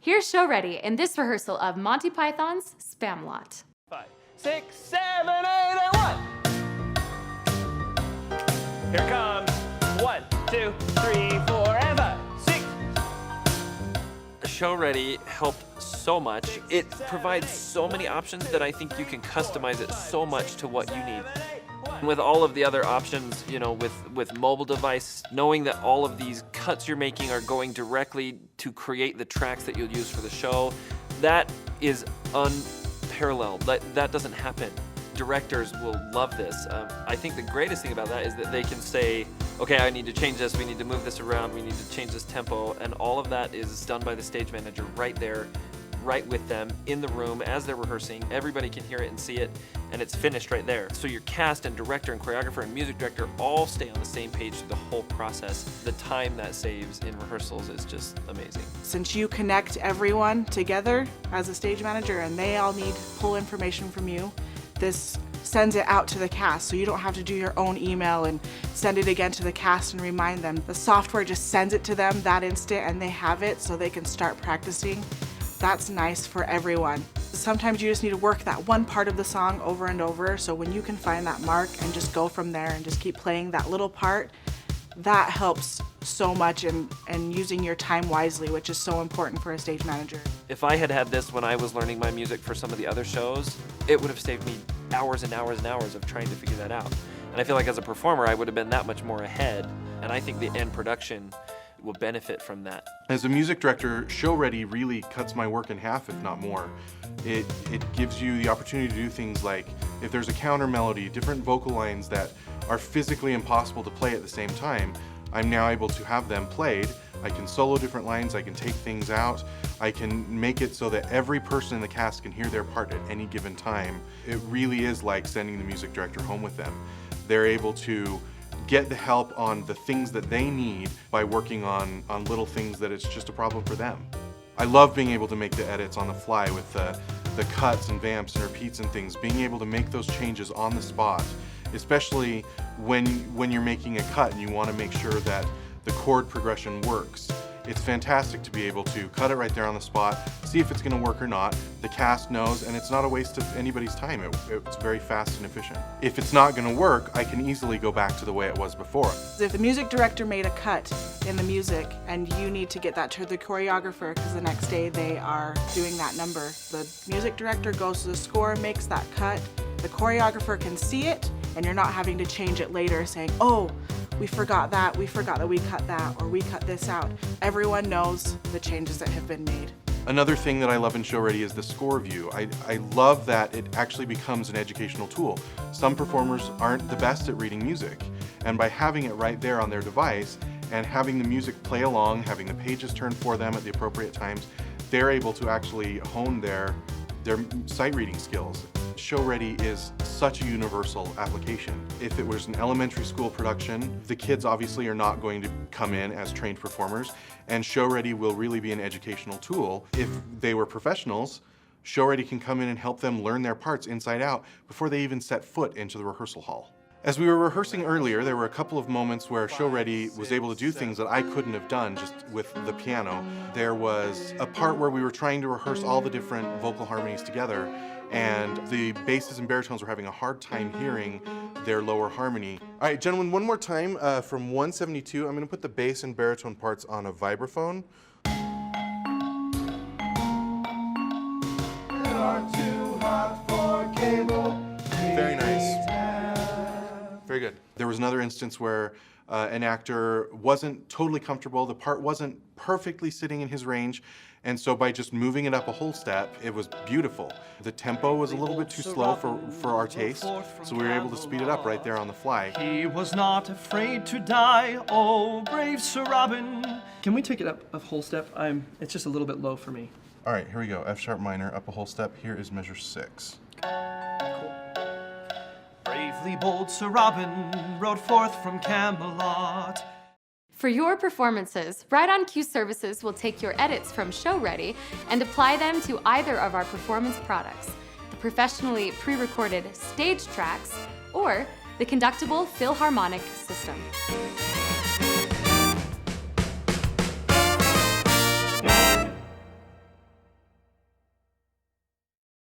Here's Show Ready in this rehearsal of Monty Python's Spamalot. 5, 6, 7, 8, and 1. Here comes 1, 2, 3, 4, and 5, 6. Show Ready helped so much. It provides so many options that I think you can customize it so much to what you need. With all of the other options, you know, with mobile device, knowing that all of these cuts you're making are going directly to create the tracks that you'll use for the show, that is unparalleled. That doesn't happen. Directors will love this. I think the greatest thing about that is that they can say, okay, I need to change this, we need to move this around, we need to change this tempo, and all of that is done by the stage manager right there, right with them in the room as they're rehearsing. Everybody can hear it and see it, and it's finished right there. So your cast and director and choreographer and music director all stay on the same page through the whole process. The time that saves in rehearsals is just amazing. Since you connect everyone together as a stage manager and they all need pull information from you, this sends it out to the cast, so you don't have to do your own email and send it again to the cast and remind them. The software just sends it to them that instant and they have it so they can start practicing. That's nice for everyone. Sometimes you just need to work that one part of the song over and over, so when you can find that mark and just go from there and just keep playing that little part, that helps so much in using your time wisely, which is so important for a stage manager. If I had had this when I was learning my music for some of the other shows, it would have saved me hours and hours and hours of trying to figure that out. And I feel like as a performer, I would have been that much more ahead, and I think the end production will benefit from that. As a music director, Show Ready really cuts my work in half, if not more. It gives you the opportunity to do things like, if there's a counter melody, different vocal lines that are physically impossible to play at the same time, I'm now able to have them played. I can solo different lines, I can take things out, I can make it so that every person in the cast can hear their part at any given time. It really is like sending the music director home with them. They're able to get the help on the things that they need by working on little things that it's just a problem for them. I love being able to make the edits on the fly with the cuts and vamps and repeats and things, being able to make those changes on the spot, especially when you're making a cut and you want to make sure that the chord progression works. It's fantastic to be able to cut it right there on the spot, see if it's going to work or not. The cast knows, and it's not a waste of anybody's time. It's very fast and efficient. If it's not going to work, I can easily go back to the way it was before. If the music director made a cut in the music and you need to get that to the choreographer because the next day they are doing that number, the music director goes to the score, makes that cut, the choreographer can see it, and you're not having to change it later saying, oh, we forgot that we cut that, or we cut this out. Everyone knows the changes that have been made. Another thing that I love in Show Ready is the score view. I love that it actually becomes an educational tool. Some performers aren't the best at reading music, and by having it right there on their device and having the music play along, having the pages turned for them at the appropriate times, they're able to actually hone their sight reading skills. Show Ready is such a universal application. If it was an elementary school production, the kids obviously are not going to come in as trained performers, and Show Ready will really be an educational tool. If they were professionals, Show Ready can come in and help them learn their parts inside out before they even set foot into the rehearsal hall. As we were rehearsing earlier, there were a couple of moments where Show Ready was able to do things that I couldn't have done just with the piano. There was a part where we were trying to rehearse all the different vocal harmonies together, and the basses and baritones were having a hard time hearing their lower harmony. All right, gentlemen, one more time from 172, I'm going to put the bass and baritone parts on a vibraphone. Very nice. Very good. There was another instance where an actor wasn't totally comfortable, the part wasn't perfectly sitting in his range, and so by just moving it up a whole step, it was beautiful. The tempo was a little bit too slow for our taste, so we were able to speed it up right there on the fly. He was not afraid to die, oh brave Sir Robin. Can we take it up a whole step? It's just a little bit low for me. All right, here we go. F sharp minor, up a whole step. Here is measure 6. Cool. Bravely bold Sir Robin rode forth from Camelot. For your performances, Right On Cue Services will take your edits from Show Ready and apply them to either of our performance products, the professionally pre-recorded stage tracks or the conductible Philharmonic system.